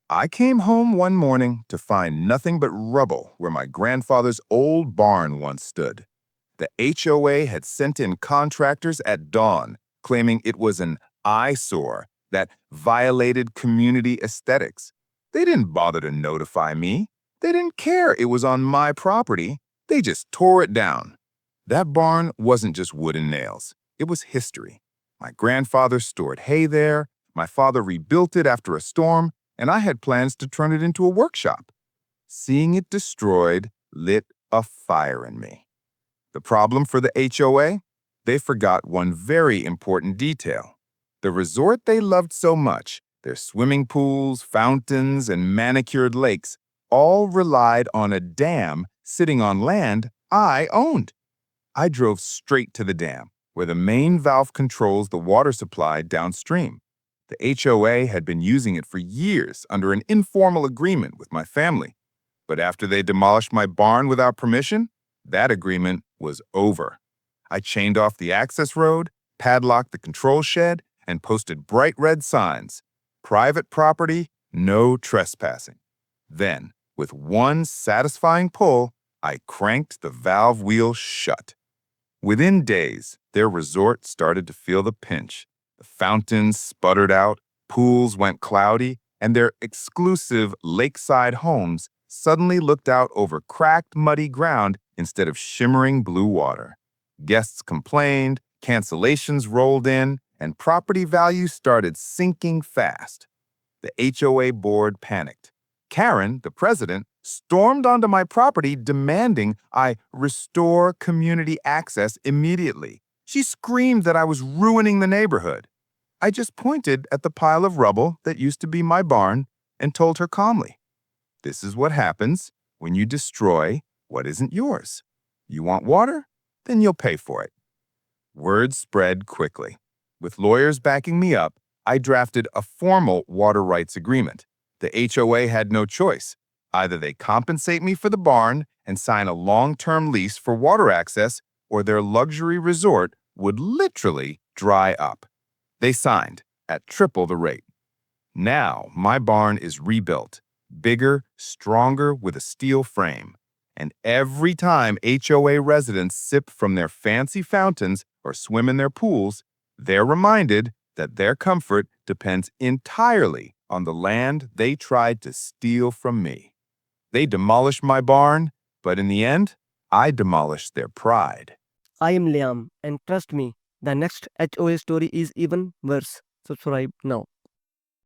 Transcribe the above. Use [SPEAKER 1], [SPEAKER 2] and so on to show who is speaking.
[SPEAKER 1] I came home one morning to find nothing but rubble where my grandfather's old barn once stood. The HOA had sent in contractors at dawn, claiming it was an eyesore that violated community aesthetics. They didn't bother to notify me. They didn't care it was on my property. They just tore it down. That barn wasn't just wood and nails. It was history. My grandfather stored hay there, my father rebuilt it after a storm, and I had plans to turn it into a workshop. Seeing it destroyed lit a fire in me. The problem for the HOA? They forgot one very important detail. The resort they loved so much, their swimming pools, fountains, and manicured lakes, all relied on a dam sitting on land I owned. I drove straight to the dam, where the main valve controls the water supply downstream. The HOA had been using it for years under an informal agreement with my family. But after they demolished my barn without permission, that agreement was over. I chained off the access road, padlocked the control shed, and posted bright red signs. Private property, no trespassing. Then, with one satisfying pull, I cranked the valve wheel shut. Within days, their resort started to feel the pinch. The fountains sputtered out, pools went cloudy, and their exclusive lakeside homes suddenly looked out over cracked, muddy ground instead of shimmering blue water. Guests complained, cancellations rolled in, and property values started sinking fast. The HOA board panicked. Karen, the president, stormed onto my property demanding I restore community access immediately. She screamed that I was ruining the neighborhood. I just pointed at the pile of rubble that used to be my barn and told her calmly, "This is what happens when you destroy what isn't yours. You want water? Then you'll pay for it." Word spread quickly. With lawyers backing me up, I drafted a formal water rights agreement. The HOA had no choice. Either they compensate me for the barn and sign a long-term lease for water access, or their luxury resort would literally dry up. They signed at triple the rate. Now my barn is rebuilt, bigger, stronger with a steel frame. And every time HOA residents sip from their fancy fountains or swim in their pools, they're reminded that their comfort depends entirely on the land they tried to steal from me. They demolished my barn, but in the end, I demolished their pride.
[SPEAKER 2] I am Liam, and trust me, the next HOA story is even worse. Subscribe now.